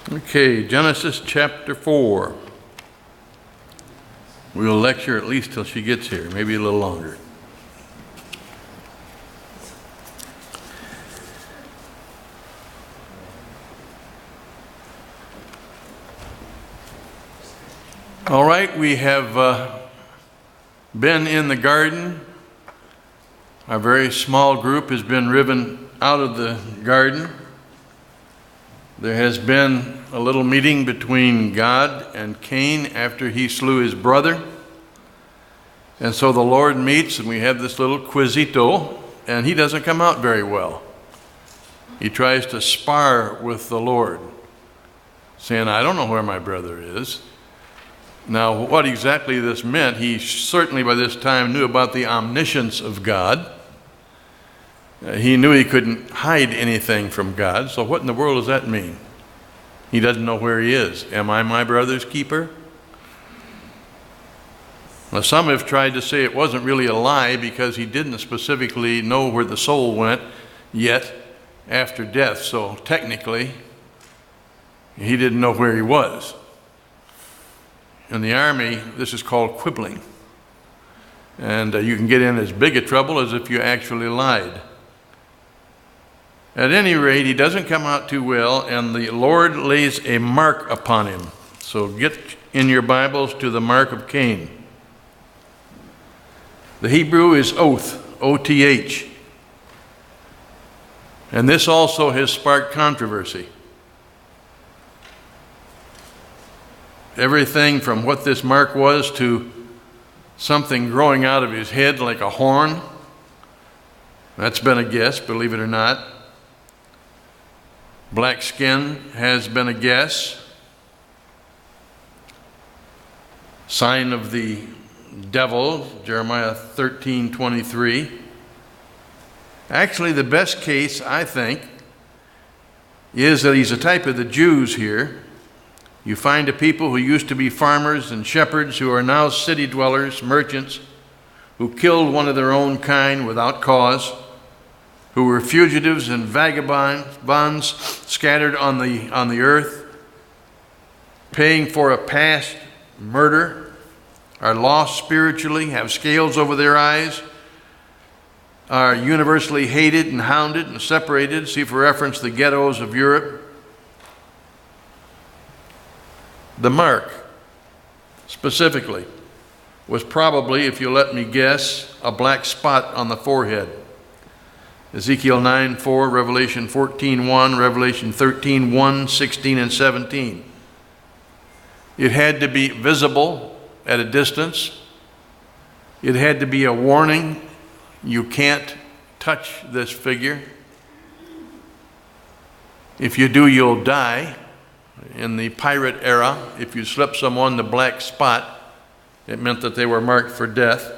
Okay, Genesis chapter 4. We'll lecture at least till she gets here, maybe a little longer. All right, we have been in the garden. Our very small group has been driven out of the garden. There has been a little meeting between God and Cain after he slew his brother. And so the Lord meets, and we have this little quizito, and he doesn't come out very well. He tries to spar with the Lord, saying, I don't know where my brother is. Now, what exactly this meant, he certainly by this time knew about the omniscience of God. He knew he couldn't hide anything from God, so what in the world does that mean? He doesn't know where he is. Am I my brother's keeper? Now, some have tried to say it wasn't really a lie because he didn't specifically know where the soul went yet after death, so technically he didn't know where he was. In the Army, this is called quibbling. And you can get in as big a trouble as if you actually lied. At any rate, he doesn't come out too well, and the Lord lays a mark upon him. So get in your Bibles to the mark of Cain. The Hebrew is oath, O-T-H. And this also has sparked controversy. Everything from what this mark was to something growing out of his head like a horn. That's been a guess, believe it or not. Black skin has been a guess. Sign of the devil, Jeremiah 13:23. Actually, the best case, I think, is that he's a type of the Jews here. You find a people who used to be farmers and shepherds who are now city dwellers, merchants, who killed one of their own kind without cause, who were fugitives and vagabonds scattered on the earth, paying for a past murder, are lost spiritually, have scales over their eyes, are universally hated and hounded and separated. See for reference the ghettos of Europe. The mark, specifically, was probably, if you'll let me guess, a black spot on the forehead. Ezekiel 9:4, Revelation 14:1, Revelation 13:1, 16, and 17. It had to be visible at a distance. It had to be a warning. You can't touch this figure. If you do, you'll die. In the pirate era, if you slipped someone the black spot, it meant that they were marked for death.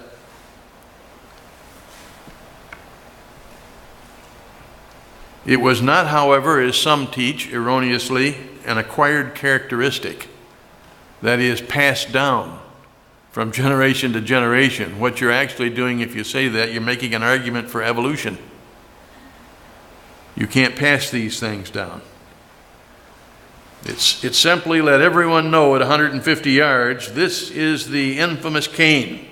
It was not, however, as some teach erroneously, an acquired characteristic that is passed down from generation to generation. What you're actually doing if you say that, you're making an argument for evolution. You can't pass these things down. It's simply let everyone know at 150 yards, this is the infamous Cain,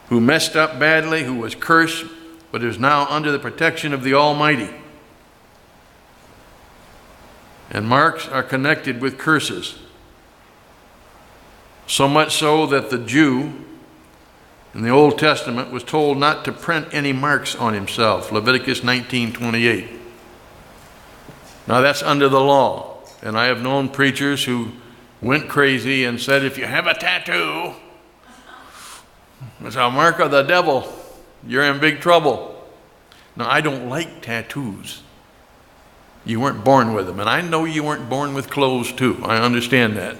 who messed up badly, who was cursed, but is now under the protection of the Almighty. And marks are connected with curses. So much so that the Jew in the Old Testament was told not to print any marks on himself. Leviticus 19:28. Now that's under the law. And I have known preachers who went crazy and said, if you have a tattoo, it's a mark of the devil, you're in big trouble. Now, I don't like tattoos. You weren't born with them. And I know you weren't born with clothes too. I understand that.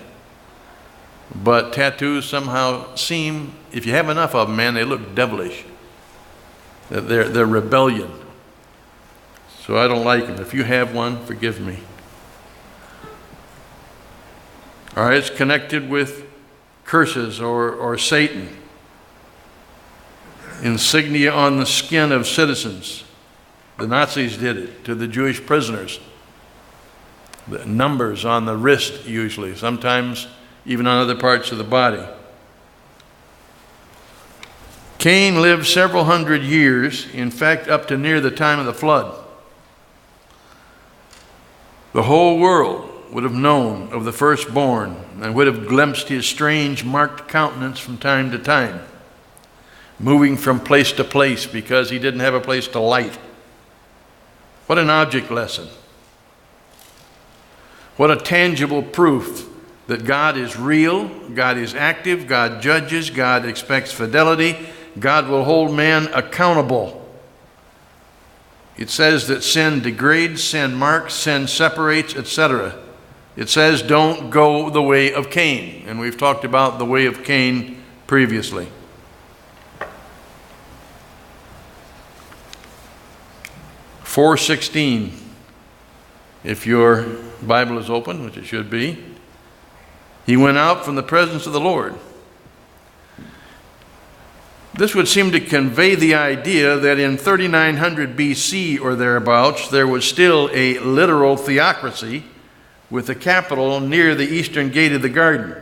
But tattoos somehow seem, if you have enough of them, man, they look devilish. They're rebellion. So I don't like them. If you have one, forgive me. All right, it's connected with curses or Satan. Insignia on the skin of citizens. The Nazis did it to the Jewish prisoners. The numbers on the wrist usually, sometimes even on other parts of the body. Cain lived several hundred years, in fact up to near the time of the flood. The whole world would have known of the firstborn and would have glimpsed his strange marked countenance from time to time, moving from place to place because he didn't have a place to light. What an object lesson. What a tangible proof that God is real, God is active, God judges, God expects fidelity, God will hold man accountable. It says that sin degrades, sin marks, sin separates, etc. It says don't go the way of Cain, and we've talked about the way of Cain previously. (4:16), if your Bible is open, which it should be. He went out from the presence of the Lord. This would seem to convey the idea that in 3900 BC or thereabouts, there was still a literal theocracy with the capital near the eastern gate of the garden.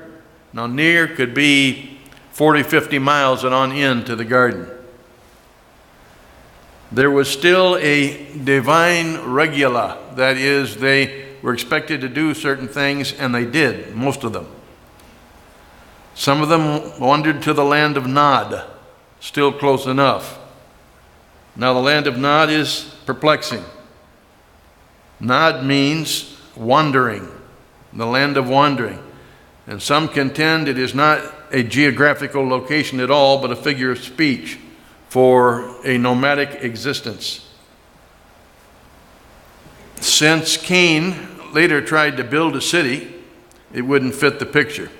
Now, near could be 40, 50 miles and on into the garden. There was still a divine regula, that is, they were expected to do certain things, and they did, most of them. Some of them wandered to the land of Nod, still close enough. Now the land of Nod is perplexing. Nod means wandering, the land of wandering. And some contend it is not a geographical location at all, but a figure of speech for a nomadic existence. Since Cain later tried to build a city, it wouldn't fit the picture.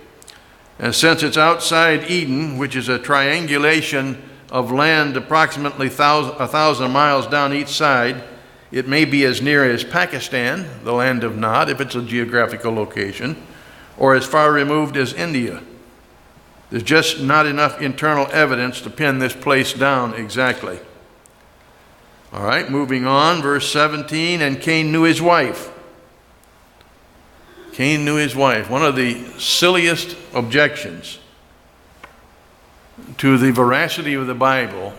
And since it's outside Eden, which is a triangulation of land approximately 1,000 miles down each side, it may be as near as Pakistan, the land of Nod, if it's a geographical location, or as far removed as India. There's just not enough internal evidence to pin this place down exactly. All right, moving on, verse 17, and Cain knew his wife. Cain knew his wife. One of the silliest objections to the veracity of the Bible,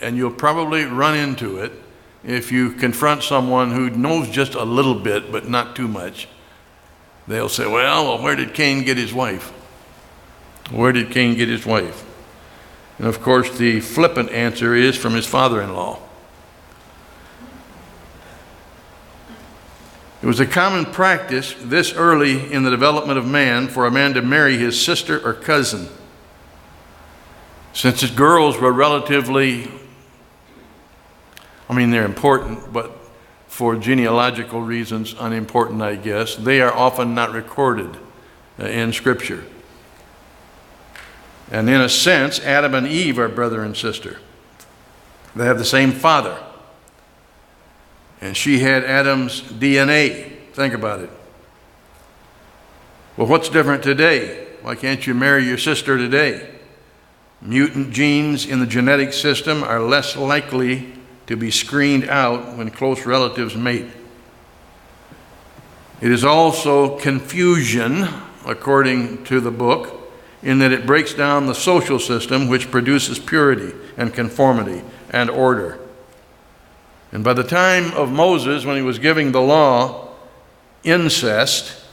and you'll probably run into it if you confront someone who knows just a little bit, but not too much. They'll say, well, where did Cain get his wife? Where did Cain get his wife? And of course, the flippant answer is from his father-in-law. It was a common practice this early in the development of man for a man to marry his sister or cousin. Since his girls were relatively, they're important, but for genealogical reasons, unimportant, I guess, they are often not recorded in Scripture. And in a sense, Adam and Eve are brother and sister. They have the same father. And she had Adam's DNA. Think about it. Well, what's different today? Why can't you marry your sister today? Mutant genes in the genetic system are less likely to be screened out when close relatives mate. It is also confusion, according to the book, in that it breaks down the social system which produces purity and conformity and order. And by the time of Moses, when he was giving the law, incest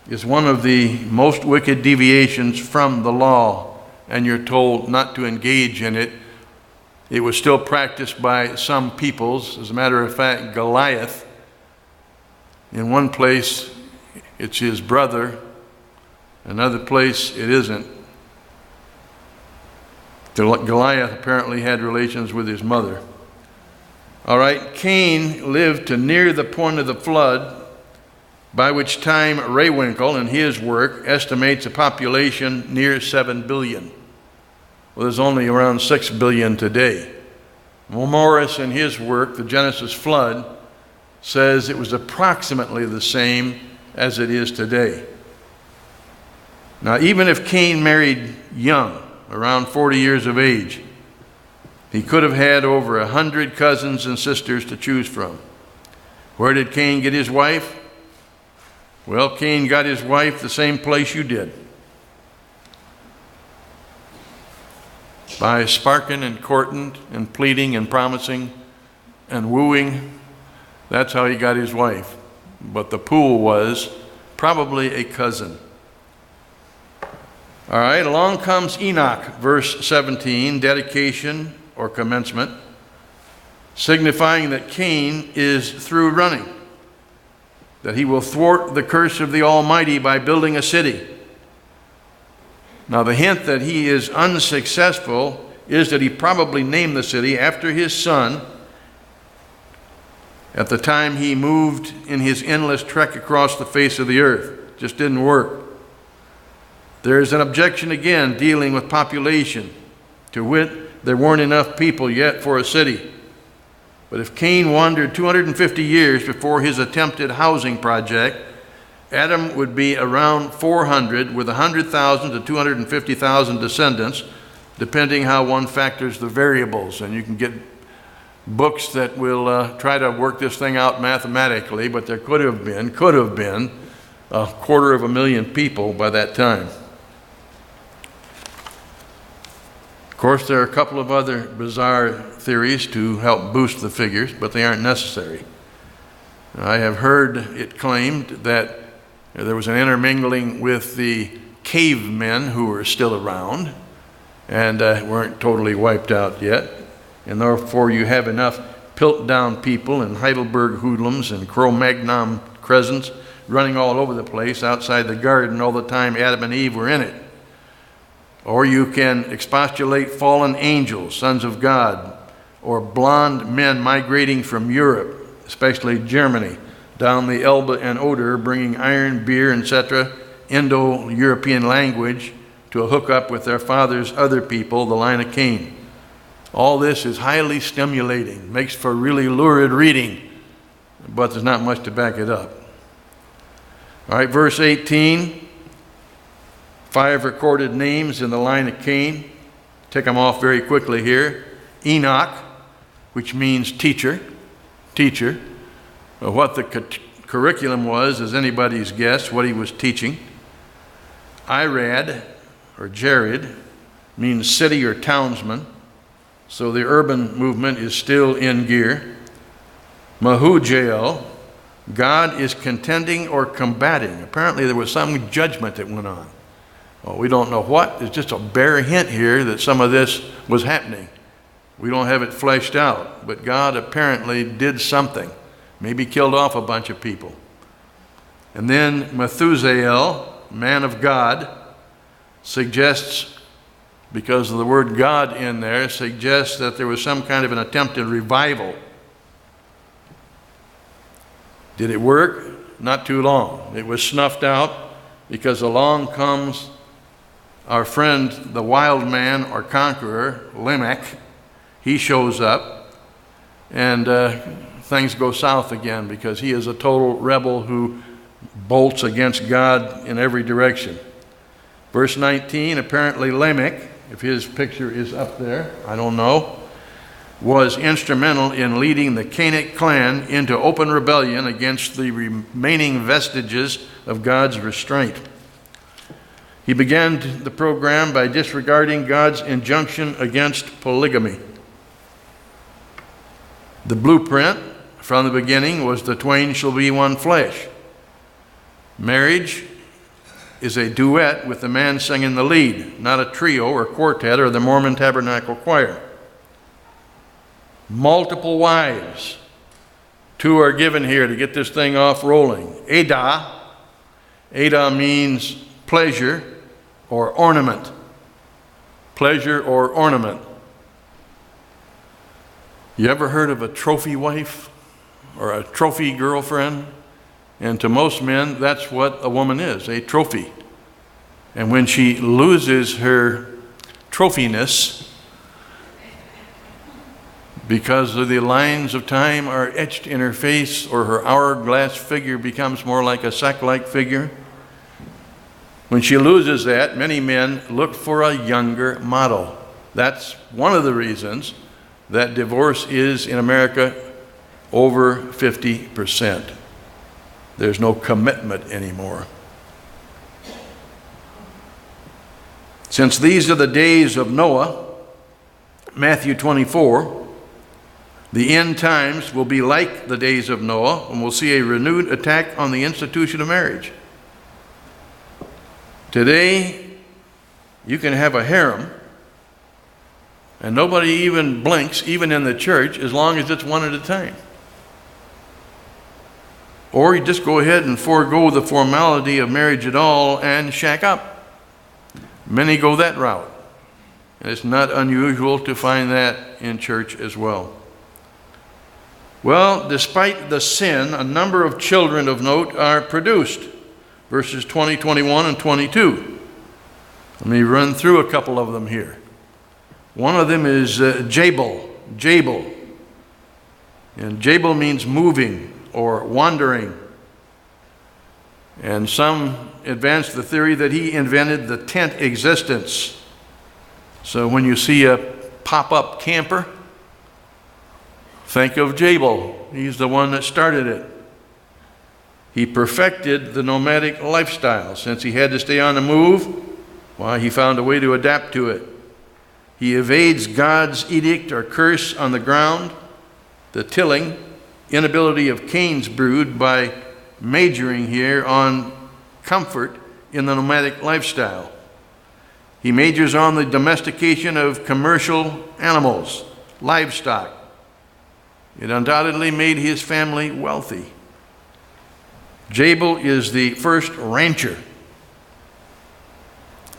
is one of the most wicked deviations from the law, and you're told not to engage in it. It was still practiced by some peoples. As a matter of fact, Goliath, in one place it's his brother, another place it isn't. Goliath apparently had relations with his mother. All right, Cain lived to near the point of the flood, by which time Raywinkle in his work estimates a population near 7 billion. Well, there's only around 6 billion today. Morris in his work, The Genesis Flood, says it was approximately the same as it is today. Now, even if Cain married young, around 40 years of age, he could have had over 100 cousins and sisters to choose from. Where did Cain get his wife? Well, Cain got his wife the same place you did. By sparking and courting and pleading and promising and wooing. That's how he got his wife. But the pool was probably a cousin. All right, along comes Enoch, verse 17, dedication or commencement, signifying that Cain is through running, that he will thwart the curse of the Almighty by building a city. Now, the hint that he is unsuccessful is that he probably named the city after his son at the time he moved in his endless trek across the face of the earth. Just didn't work. There is an objection again dealing with population. To wit, there weren't enough people yet for a city. But if Cain wandered 250 years before his attempted housing project, Adam would be around 400 with 100,000 to 250,000 descendants, depending how one factors the variables. And you can get books that will try to work this thing out mathematically, but there could have been 250,000 people by that time. Of course, there are a couple of other bizarre theories to help boost the figures, but they aren't necessary. I have heard it claimed that there was an intermingling with the cavemen who were still around and weren't totally wiped out yet. And therefore you have enough Piltdown people and Heidelberg hoodlums and Cro-Magnon crescents running all over the place outside the garden all the time Adam and Eve were in it. Or you can expostulate fallen angels, sons of God, or blonde men migrating from Europe, especially Germany, down the Elbe and Oder, bringing iron, beer, etc., Indo-European language to a hookup with their father's other people, the line of Cain. All this is highly stimulating, makes for really lurid reading, but there's not much to back it up. All right, verse 18. 5 recorded names in the line of Cain. Take them off very quickly here. Enoch, which means teacher. What the curriculum was is anybody's guess what he was teaching. Irad, or Jared, means city or townsman. So the urban movement is still in gear. Mahujael, God is contending or combating. Apparently there was some judgment that went on. Well, we don't know what. There's just a bare hint here that some of this was happening. We don't have it fleshed out, but God apparently did something. Maybe killed off a bunch of people. And then Methusael, man of God, suggests, because of the word God in there, suggests that there was some kind of an attempted revival. Did it work? Not too long. It was snuffed out because along comes our friend, the wild man or conqueror, Lamech. He shows up, and things go south again because he is a total rebel who bolts against God in every direction. Verse 19, apparently Lamech, if his picture is up there, I don't know, was instrumental in leading the Cainite clan into open rebellion against the remaining vestiges of God's restraint. He began the program by disregarding God's injunction against polygamy. The blueprint from the beginning was the twain shall be one flesh. Marriage is a duet with the man singing the lead, not a trio or quartet or the Mormon Tabernacle Choir. Multiple wives. 2 are given here to get this thing off rolling. Ada means pleasure or ornament. Pleasure or ornament. You ever heard of a trophy wife or a trophy girlfriend? And to most men, that's what a woman is, a trophy. And when she loses her trophiness, because of the lines of time are etched in her face, or her hourglass figure becomes more like a sack-like figure, when she loses that, many men look for a younger model. That's one of the reasons that divorce is in America over 50%. There's no commitment anymore. Since these are the days of Noah, Matthew 24, the end times will be like the days of Noah, and we'll see a renewed attack on the institution of marriage. Today, you can have a harem, and nobody even blinks, even in the church, as long as it's one at a time. Or you just go ahead and forego the formality of marriage at all and shack up. Many go that route. And it's not unusual to find that in church as well. Well, despite the sin, a number of children of note are produced. Verses 20, 21, and 22. Let me run through a couple of them here. One of them is Jabal. And Jabal means moving or wandering. And some advance the theory that he invented the tent existence. So when you see a pop-up camper, think of Jabal. He's the one that started it. He perfected the nomadic lifestyle. Since he had to stay on the move, well, he found a way to adapt to it. He evades God's edict or curse on the ground, the tilling, inability of Cain's brood by majoring here on comfort in the nomadic lifestyle. He majors on the domestication of commercial animals, livestock. It undoubtedly made his family wealthy. Jabal is the first rancher.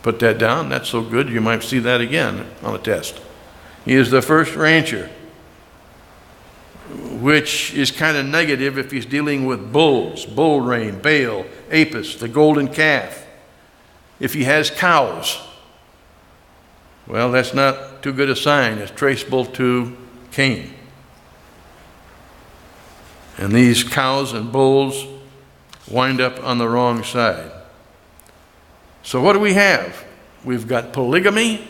Put that down. That's so good you might see that again on a test. He is the first rancher, which is kind of negative if he's dealing with bulls, bull rain, Baal, Apis, the golden calf. If he has cows, well, that's not too good a sign. It's traceable to Cain. And these cows and bulls wind up on the wrong side. So what do we have? We've got polygamy,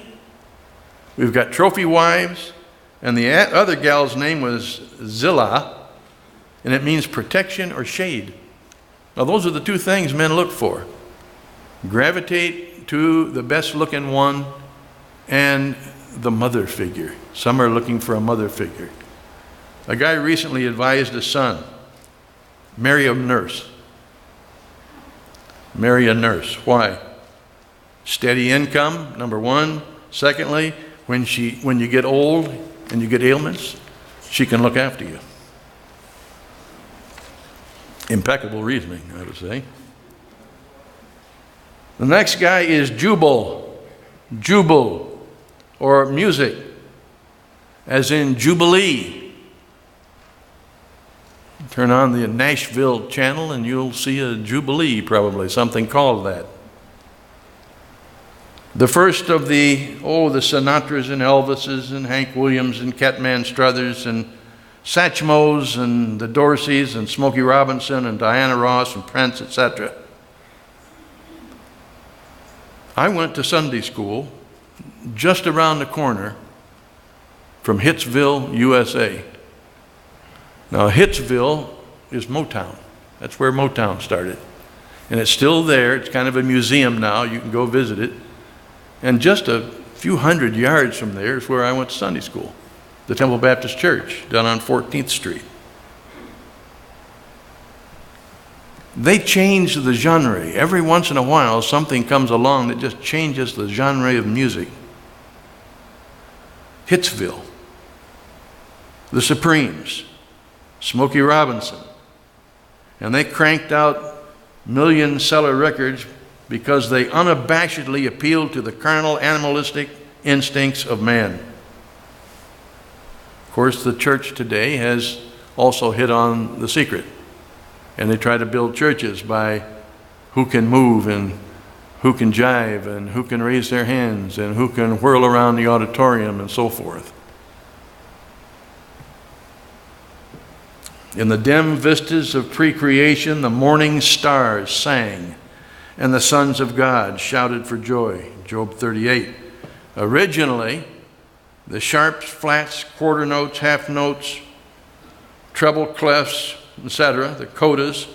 we've got trophy wives, and the other gal's name was Zillah, and it means protection or shade. Now those are the two things men look for. Gravitate to the best looking one and the mother figure. Some are looking for a mother figure. A guy recently advised a son, marry a nurse. Marry a nurse. Why? Steady income, number one. Secondly, when you get old and you get ailments, she can look after you. Impeccable reasoning, I would say. The next guy is Jubal, or music, as in Jubilee. Turn on the Nashville channel and you'll see a Jubilee, probably, something called that. The first of the Sinatras and Elvises and Hank Williams and Catman Struthers and Satchmos and the Dorseys and Smokey Robinson and Diana Ross and Prince, etc. I went to Sunday school just around the corner from Hitsville, USA. Now, Hitsville is Motown. That's where Motown started. And it's still there. It's kind of a museum now. You can go visit it. And just a few hundred yards from there is where I went to Sunday school, the Temple Baptist Church down on 14th Street. They change the genre. Every once in a while, something comes along that just changes the genre of music. Hitsville, the Supremes, Smokey Robinson. And they cranked out million-seller records because they unabashedly appealed to the carnal, animalistic instincts of man. Of course, the church today has also hit on the secret. And they try to build churches by who can move and who can jive and who can raise their hands and who can whirl around the auditorium and so forth. In the dim vistas of pre-creation, the morning stars sang and the sons of God shouted for joy. Job 38. Originally, the sharps, flats, quarter notes, half notes, treble clefs, etc., the codas,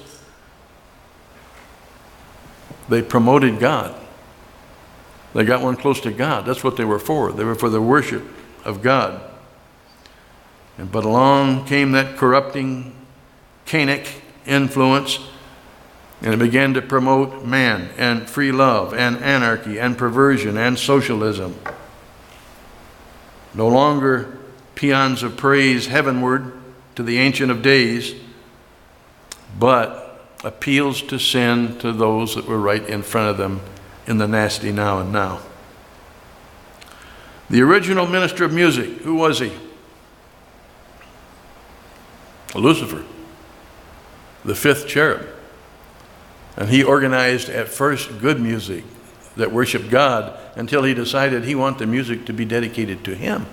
They promoted God. They got one close to God. That's what they were for. They were for the worship of God. But along came that corrupting Cainic influence, and it began to promote man and free love and anarchy and perversion and socialism. No longer paeans of praise heavenward to the Ancient of Days, but appeals to sin to those that were right in front of them in the nasty now and now. The original minister of music, who was he? Lucifer, the fifth cherub. And he organized at first good music that worshiped God until he decided he wanted the music to be dedicated to him.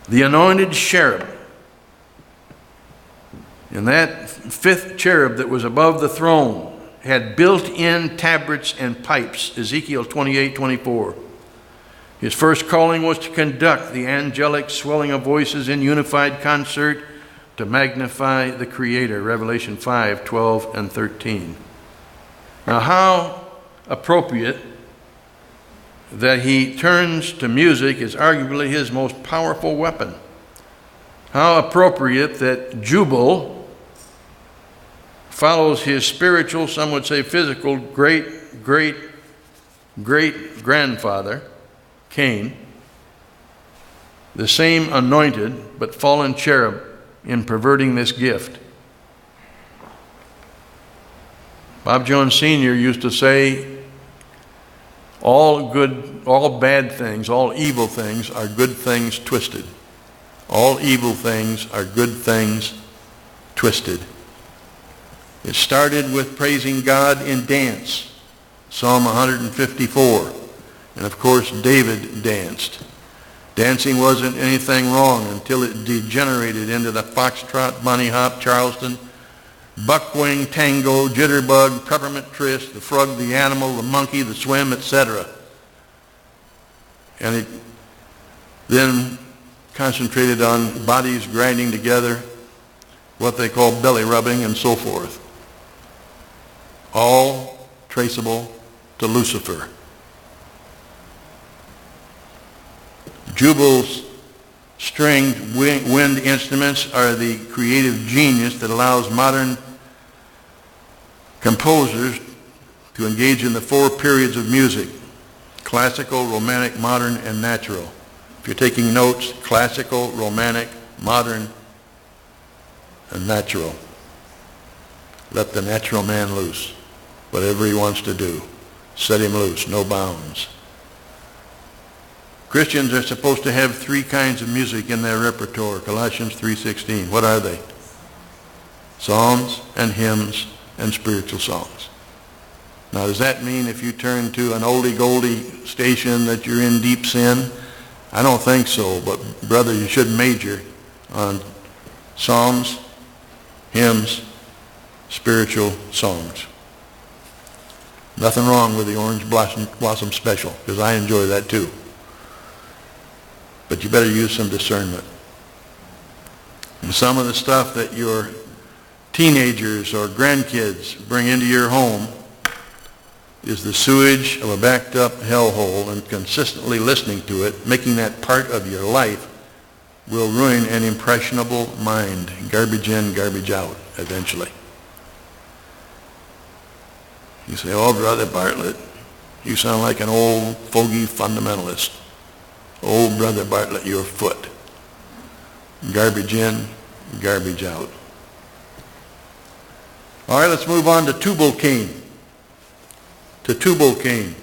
The anointed cherub. And that fifth cherub that was above the throne had built-in tabrets and pipes, Ezekiel 28:24. His first calling was to conduct the angelic swelling of voices in unified concert to magnify the Creator, Revelation 5:12 and 13. Now, how appropriate that he turns to music is arguably his most powerful weapon. How appropriate that Jubilee follows his spiritual, some would say physical, great-great-great-grandfather, Cain, the same anointed but fallen cherub in perverting this gift. Bob Jones Sr. used to say, all bad things, all evil things are good things twisted. All evil things are good things twisted. It started with praising God in dance, Psalm 154. And of course, David danced. Dancing wasn't anything wrong until it degenerated into the foxtrot, bunny hop, Charleston, buckwing, tango, jitterbug, peppermint twist, the frog, the animal, the monkey, the swim, etc. And it then concentrated on bodies grinding together, what they call belly rubbing and so forth. All traceable to Lucifer. Jubilee's stringed wind instruments are the creative genius that allows modern composers to engage in the four periods of music: classical, romantic, modern, and natural. If you're taking notes, classical, romantic, modern, and natural. Let the natural man loose. Whatever he wants to do, set him loose, no bounds. Christians are supposed to have three kinds of music in their repertoire, Colossians 3:16. What are they? Psalms and hymns and spiritual songs. Now, does that mean if you turn to an oldie-goldie station that you're in deep sin? I don't think so, but brother, you should major on psalms, hymns, spiritual songs. Nothing wrong with the Orange Blossom Special, because I enjoy that too. But you better use some discernment. And some of the stuff that your teenagers or grandkids bring into your home is the sewage of a backed up hellhole, and consistently listening to it, making that part of your life, will ruin an impressionable mind. Garbage in, garbage out, eventually. You say, oh, Brother Bartlett, you sound like an old fogey fundamentalist. Oh, Brother Bartlett, your foot. Garbage in, garbage out. All right, let's move on to Tubalcain. Tubalcain.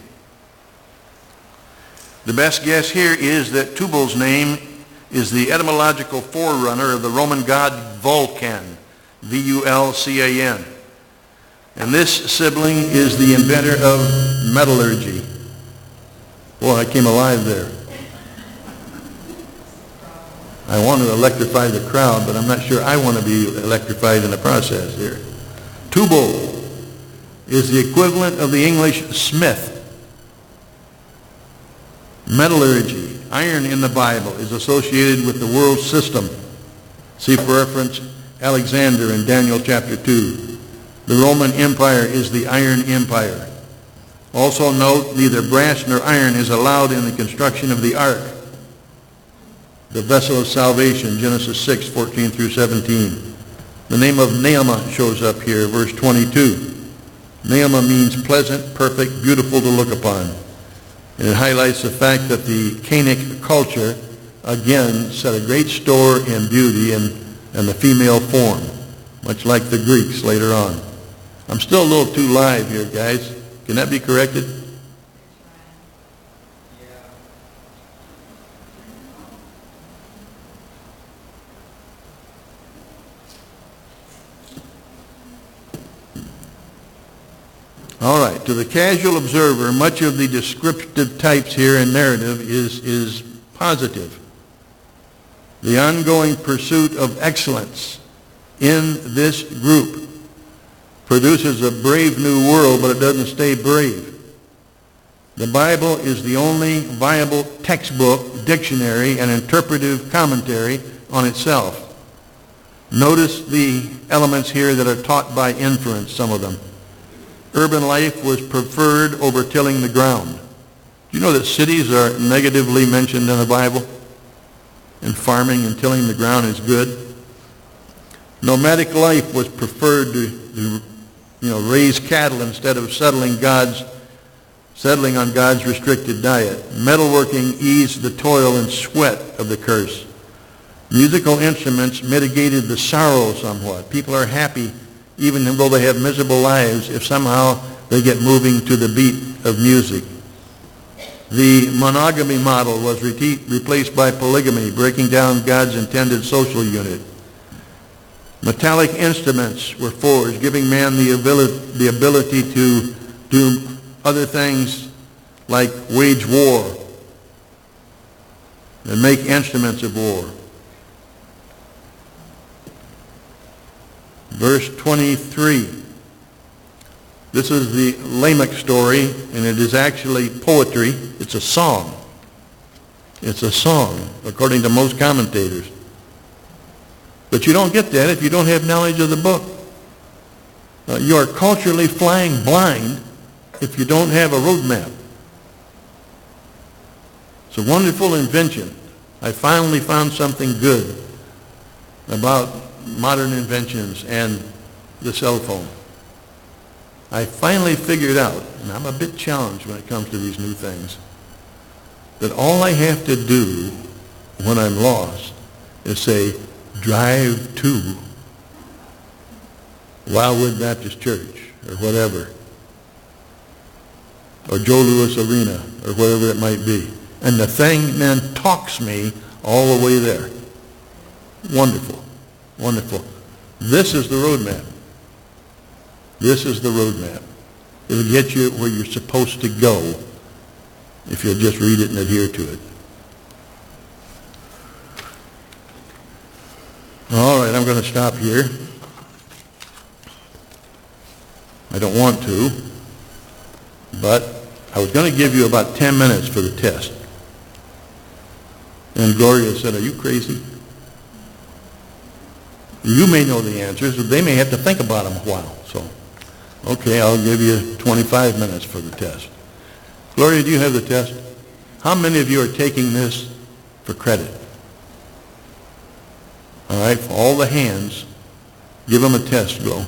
The best guess here is that Tubal's name is the etymological forerunner of the Roman god Vulcan, V-U-L-C-A-N. And this sibling is the inventor of metallurgy. Boy, I came alive there. I want to electrify the crowd, but I'm not sure I want to be electrified in the process here. Tubal is the equivalent of the English smith. Metallurgy, iron in the Bible, is associated with the world system. See for reference Alexander in Daniel chapter 2. The Roman Empire is the Iron Empire. Also note, neither brass nor iron is allowed in the construction of the ark, the vessel of salvation, Genesis 6, 14 through 17. The name of Naamah shows up here, verse 22. Naamah means pleasant, perfect, beautiful to look upon. And it highlights the fact that the Cainic culture, again, set a great store in beauty and the female form, much like the Greeks later on. I'm still a little too live here, guys. Can that be corrected? All right, to the casual observer, much of the descriptive types here in narrative is positive. The ongoing pursuit of excellence in this group produces a brave new world, but it doesn't stay brave. The Bible is the only viable textbook, dictionary, and interpretive commentary on itself. Notice the elements here that are taught by inference, some of them. Urban life was preferred over tilling the ground. Do you know that cities are negatively mentioned in the Bible? And farming and tilling the ground is good. Nomadic life was preferred to raise cattle instead of settling on God's restricted diet. Metalworking eased the toil and sweat of the curse. Musical instruments mitigated the sorrow somewhat. People are happy even though they have miserable lives if somehow they get moving to the beat of music. The monogamy model was replaced by polygamy, breaking down God's intended social unit. Metallic instruments were forged, giving man the ability to do other things like wage war and make instruments of war. Verse 23. This is the Lamech story, and it is actually poetry. It's a song. It's a song, according to most commentators. But you don't get that if you don't have knowledge of the book. You are culturally flying blind if you don't have a roadmap. It's a wonderful invention. I finally found something good about modern inventions and the cell phone. I finally figured out, and I'm a bit challenged when it comes to these new things, that all I have to do when I'm lost is say, drive to Wildwood Baptist Church or whatever, or Joe Louis Arena or whatever it might be. And the thing then talks me all the way there. Wonderful. Wonderful. This is the roadmap. This is the roadmap. It'll get you where you're supposed to go if you'll just read it and adhere to it. All right, I'm going to stop here. I don't want to, but I was going to give you about 10 minutes for the test. And Gloria said, "Are you crazy? You may know the answers, but they may have to think about them a while." So, okay, I'll give you 25 minutes for the test. Gloria, do you have the test? How many of you are taking this for credit? All right, for all the hands, give them a test, Glo.